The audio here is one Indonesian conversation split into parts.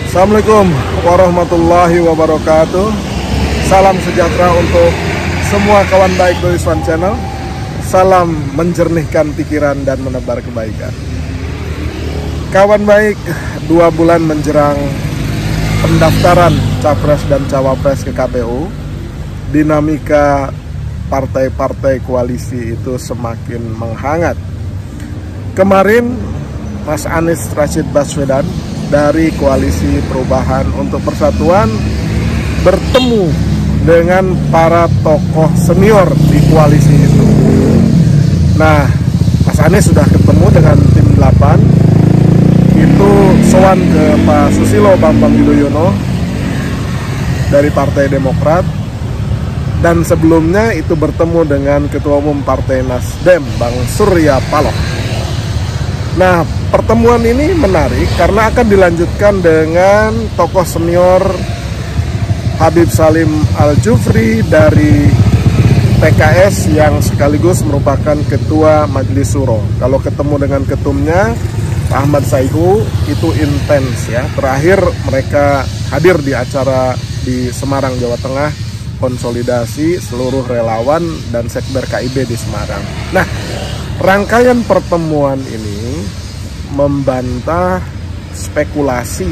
Assalamualaikum warahmatullahi wabarakatuh. Salam sejahtera untuk semua kawan baik dari Swan Channel. Salam menjernihkan pikiran dan menebar kebaikan. Kawan baik, 2 bulan menjelang pendaftaran Capres dan Cawapres ke KPU, dinamika partai-partai koalisi itu semakin menghangat. Kemarin Mas Anies Rashid Baswedan dari Koalisi Perubahan untuk Persatuan bertemu dengan para tokoh senior di koalisi itu. Nah, Mas Anies sudah ketemu dengan tim 8, itu sowan ke Pak Susilo Bambang Yudhoyono dari Partai Demokrat, dan sebelumnya itu bertemu dengan Ketua Umum Partai Nasdem, Bang Surya Paloh. Nah, pertemuan ini menarik karena akan dilanjutkan dengan tokoh senior Habib Salim Al-Jufri dari PKS yang sekaligus merupakan Ketua Majelis Syuro. Kalau ketemu dengan ketumnya Pak Ahmad Saihu itu intens ya. Terakhir mereka hadir di acara di Semarang, Jawa Tengah, konsolidasi seluruh relawan dan sekber KIB di Semarang. Nah, rangkaian pertemuan ini membantah spekulasi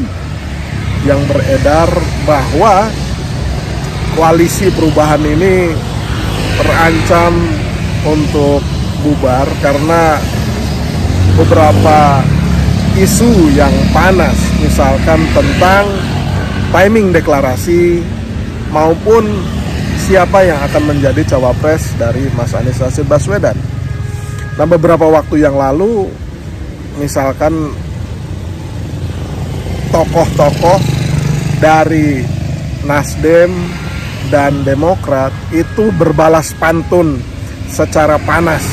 yang beredar bahwa koalisi perubahan ini terancam untuk bubar karena beberapa isu yang panas, misalkan tentang timing deklarasi maupun siapa yang akan menjadi cawapres dari Mas Anies Rashid Baswedan. Nah, beberapa waktu yang lalu misalkan tokoh-tokoh dari Nasdem dan Demokrat itu berbalas pantun secara panas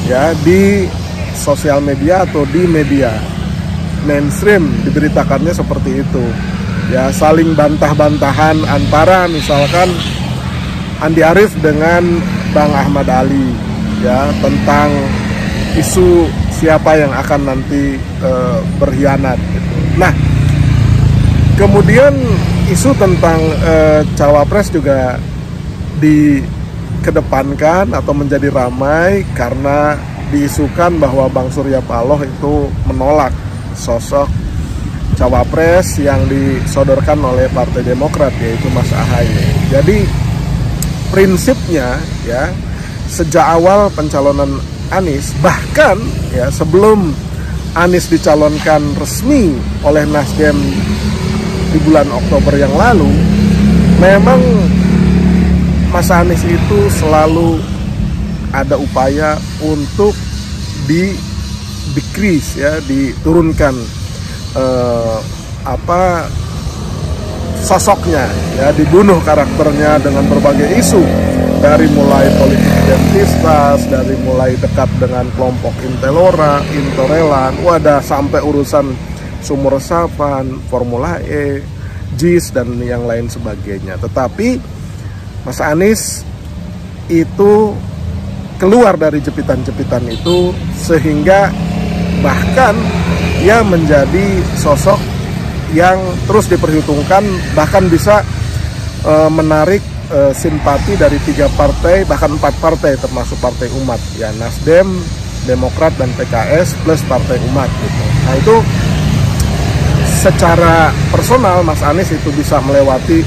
ya di sosial media atau di media mainstream, diberitakannya seperti itu ya, saling bantah-bantahan antara misalkan Andi Arief dengan Bang Ahmad Ali ya tentang isu siapa yang akan nanti berkhianat gitu. Nah, kemudian isu tentang cawapres juga dikedepankan atau menjadi ramai karena diisukan bahwa Bang Surya Paloh itu menolak sosok cawapres yang disodorkan oleh Partai Demokrat, yaitu Mas Ahaye. Jadi prinsipnya ya, sejak awal pencalonan Anies, bahkan ya sebelum Anies dicalonkan resmi oleh Nasdem di bulan Oktober yang lalu, memang Mas Anies itu selalu ada upaya untuk decrease ya, diturunkan sosoknya ya, dibunuh karakternya dengan berbagai isu, dari mulai politik identitas, dari mulai dekat dengan kelompok intoleran, wadah sampai urusan sumur resapan, Formula E, JIS dan yang lain sebagainya. Tetapi Mas Anies itu keluar dari jepitan-jepitan itu sehingga bahkan ia menjadi sosok yang terus diperhitungkan, bahkan bisa menarik simpati dari 3 partai, bahkan 4 partai termasuk Partai Umat ya, Nasdem, Demokrat dan PKS plus Partai Umat gitu. Nah, itu secara personal Mas Anies itu bisa melewati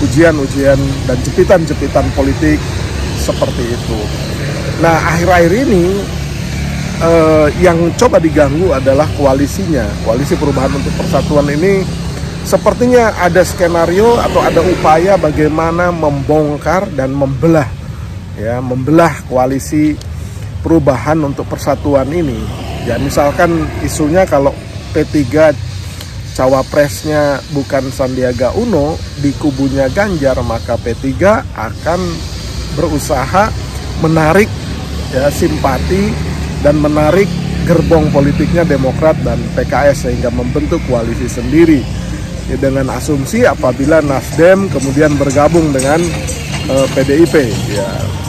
ujian-ujian dan jepitan-jepitan politik seperti itu. Nah, akhir-akhir ini yang coba diganggu adalah koalisinya. Koalisi Perubahan untuk Persatuan ini sepertinya ada skenario atau ada upaya bagaimana membongkar dan membelah koalisi Perubahan untuk Persatuan ini. Ya, misalkan isunya kalau P3 cawapresnya bukan Sandiaga Uno, di kubunya Ganjar, maka P3 akan berusaha menarik ya, simpati dan menarik gerbong politiknya Demokrat dan PKS sehingga membentuk koalisi sendiri. Ya, dengan asumsi apabila Nasdem kemudian bergabung dengan PDIP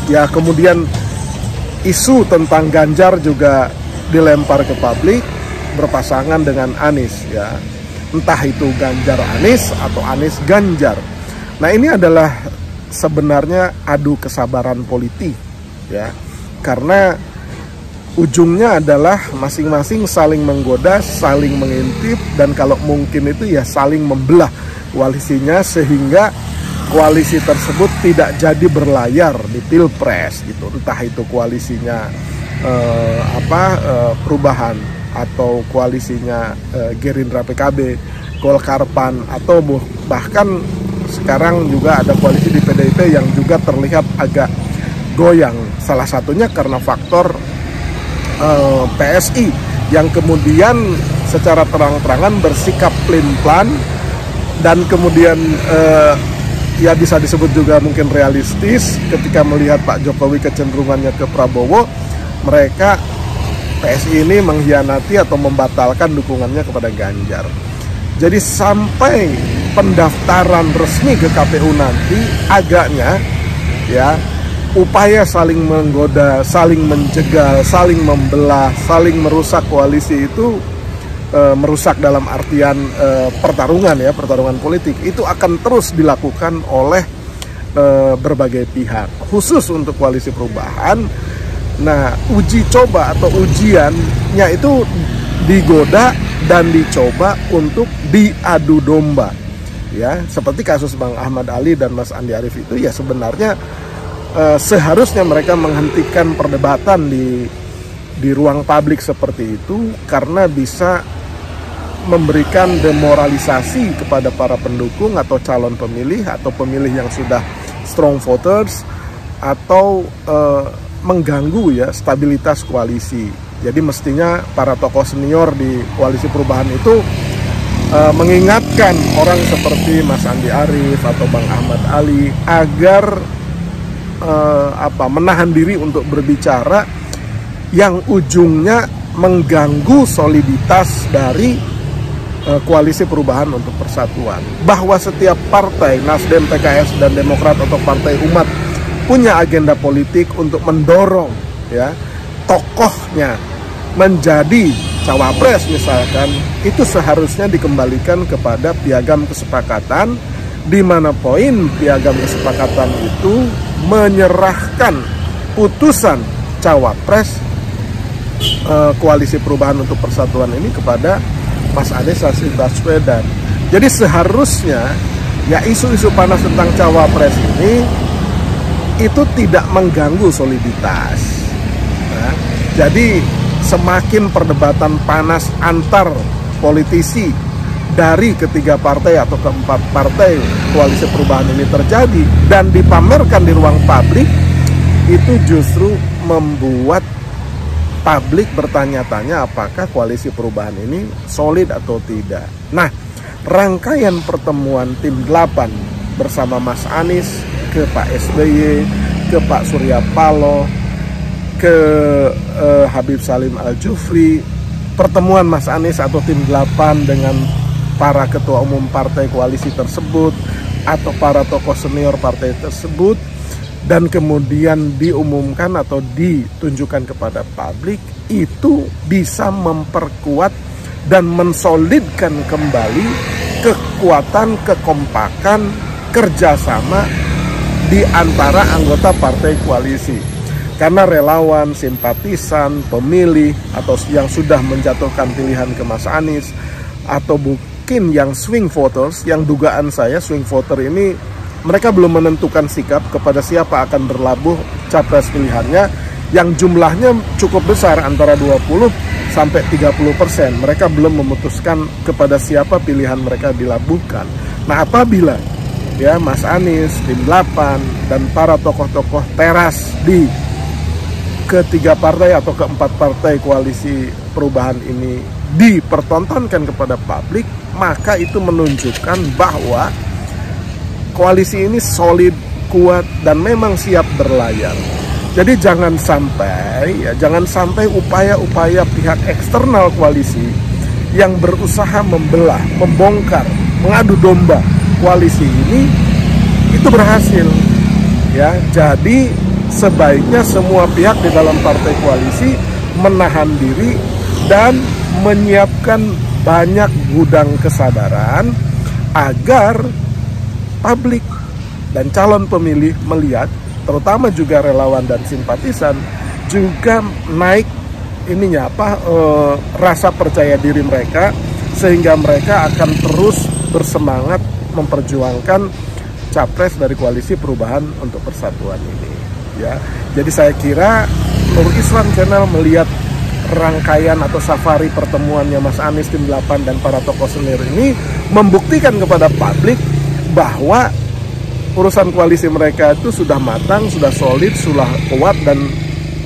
ya kemudian isu tentang Ganjar juga dilempar ke publik berpasangan dengan Anies ya. entah itu Ganjar Anies atau Anies Ganjar. Nah, ini adalah sebenarnya adu kesabaran politik, ya, karena ujungnya adalah masing-masing saling menggoda, saling mengintip, dan kalau mungkin itu ya saling membelah koalisinya sehingga koalisi tersebut tidak jadi berlayar di Pilpres gitu. Entah itu koalisinya Perubahan atau koalisinya Gerindra PKB, Golkar PAN, atau bahkan sekarang juga ada koalisi di PDIP yang juga terlihat agak goyang. Salah satunya karena faktor PSI yang kemudian secara terang-terangan bersikap pelin-pelan dan kemudian ya bisa disebut juga mungkin realistis ketika melihat Pak Jokowi kecenderungannya ke Prabowo. Mereka PSI ini mengkhianati atau membatalkan dukungannya kepada Ganjar. Jadi sampai pendaftaran resmi ke KPU nanti agaknya ya upaya saling menggoda, saling menjegal, saling membelah, saling merusak koalisi itu, merusak dalam artian pertarungan politik itu akan terus dilakukan oleh berbagai pihak, khusus untuk koalisi perubahan. Nah, uji coba atau ujiannya itu digoda dan dicoba untuk diadu domba, ya, seperti kasus Bang Ahmad Ali dan Mas Andi Arief itu ya sebenarnya seharusnya mereka menghentikan perdebatan di ruang publik seperti itu karena bisa memberikan demoralisasi kepada para pendukung atau calon pemilih atau pemilih yang sudah strong voters atau mengganggu ya stabilitas koalisi. Jadi mestinya para tokoh senior di koalisi perubahan itu mengingatkan orang seperti Mas Andi Arief atau Bang Ahmad Ali agar menahan diri untuk berbicara yang ujungnya mengganggu soliditas dari koalisi perubahan untuk persatuan. Bahwa setiap partai, Nasdem, PKS, dan Demokrat atau Partai Umat punya agenda politik untuk mendorong ya tokohnya menjadi cawapres misalkan, itu seharusnya dikembalikan kepada piagam kesepakatan, di mana poin piagam kesepakatan itu menyerahkan putusan cawapres koalisi perubahan untuk persatuan ini kepada Mas Anies Baswedan. Jadi seharusnya ya isu-isu panas tentang cawapres ini itu tidak mengganggu soliditas. Nah, jadi semakin perdebatan panas antar politisi dari ketiga partai atau keempat partai koalisi perubahan ini terjadi dan dipamerkan di ruang publik, itu justru membuat publik bertanya-tanya apakah koalisi perubahan ini solid atau tidak. Nah, rangkaian pertemuan tim 8 bersama Mas Anies ke Pak SBY, ke Pak Surya Paloh, ke Habib Salim Al-Jufri, pertemuan Mas Anies atau tim 8 dengan para ketua umum partai koalisi tersebut atau para tokoh senior partai tersebut, dan kemudian diumumkan atau ditunjukkan kepada publik, itu bisa memperkuat dan mensolidkan kembali kekuatan, kekompakan, kerjasama di antara anggota partai koalisi. Karena relawan, simpatisan, pemilih atau yang sudah menjatuhkan pilihan ke Mas Anies atau mungkin yang swing voters, yang dugaan saya swing voter ini mereka belum menentukan sikap kepada siapa akan berlabuh capres pilihannya, yang jumlahnya cukup besar antara 20 sampai 30%. Mereka belum memutuskan kepada siapa pilihan mereka dilabuhkan. Nah, apabila ya Mas Anies, tim 8 dan para tokoh-tokoh teras di ketiga partai atau keempat partai koalisi perubahan ini dipertontonkan kepada publik, maka itu menunjukkan bahwa koalisi ini solid, kuat, dan memang siap berlayar. Jadi jangan sampai upaya-upaya pihak eksternal koalisi yang berusaha membelah, membongkar, mengadu domba koalisi ini itu berhasil. Ya, jadi sebaiknya semua pihak di dalam partai koalisi menahan diri dan menyiapkan banyak gudang kesadaran agar publik dan calon pemilih melihat, terutama juga relawan dan simpatisan, juga naik rasa percaya diri mereka, sehingga mereka akan terus bersemangat memperjuangkan capres dari Koalisi Perubahan untuk Persatuan ini. Ya, jadi saya kira Nur Islam Channel melihat rangkaian atau safari pertemuannya Mas Anies, tim 8 dan para tokoh senior ini membuktikan kepada publik bahwa urusan koalisi mereka itu sudah matang, sudah solid, sudah kuat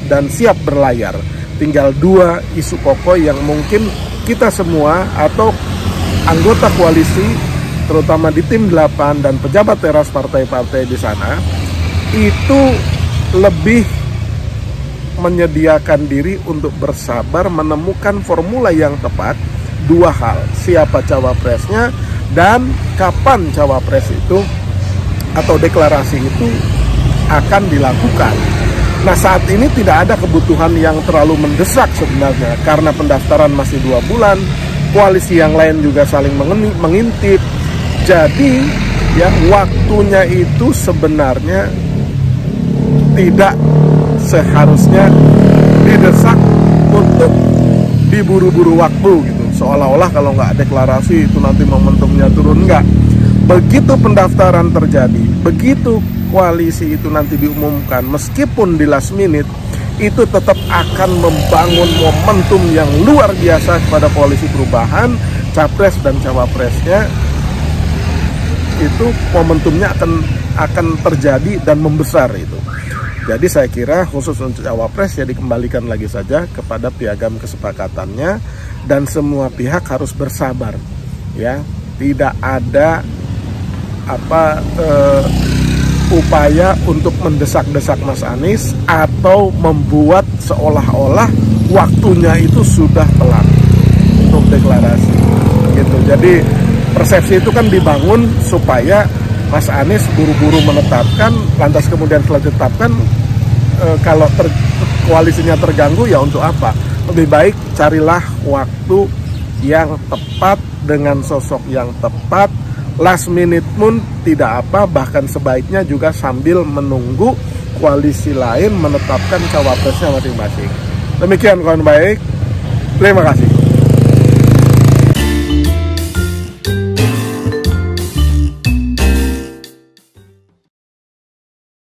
dan siap berlayar. Tinggal 2 isu pokok yang mungkin kita semua atau anggota koalisi, terutama di tim 8 dan pejabat teras partai-partai di sana, itu lebih menyediakan diri untuk bersabar menemukan formula yang tepat. 2 hal, siapa cawapresnya dan kapan cawapres itu atau deklarasi itu akan dilakukan. Nah, saat ini tidak ada kebutuhan yang terlalu mendesak sebenarnya, karena pendaftaran masih 2 bulan, koalisi yang lain juga saling mengintip. Jadi ya, waktunya itu sebenarnya tidak seharusnya didesak untuk diburu-buru waktu gitu, seolah-olah kalau nggak deklarasi itu nanti momentumnya turun. Enggak. Begitu pendaftaran terjadi, begitu koalisi itu nanti diumumkan, meskipun di last minute, itu tetap akan membangun momentum yang luar biasa kepada Koalisi Perubahan, capres dan cawapresnya. Itu momentumnya akan terjadi dan membesar itu. Jadi saya kira khusus untuk cawapres ya dikembalikan lagi saja kepada piagam kesepakatannya, dan semua pihak harus bersabar. Ya, tidak ada upaya untuk mendesak-desak Mas Anies atau membuat seolah-olah waktunya itu sudah telat untuk deklarasi. Gitu. Jadi persepsi itu kan dibangun supaya Mas Anies buru-buru menetapkan, lantas kemudian setelah ditetapkan kalau koalisinya terganggu ya untuk apa? Lebih baik carilah waktu yang tepat dengan sosok yang tepat. Last minute pun tidak apa, bahkan sebaiknya juga sambil menunggu koalisi lain menetapkan cawapresnya masing-masing. Demikian kawan baik, terima kasih.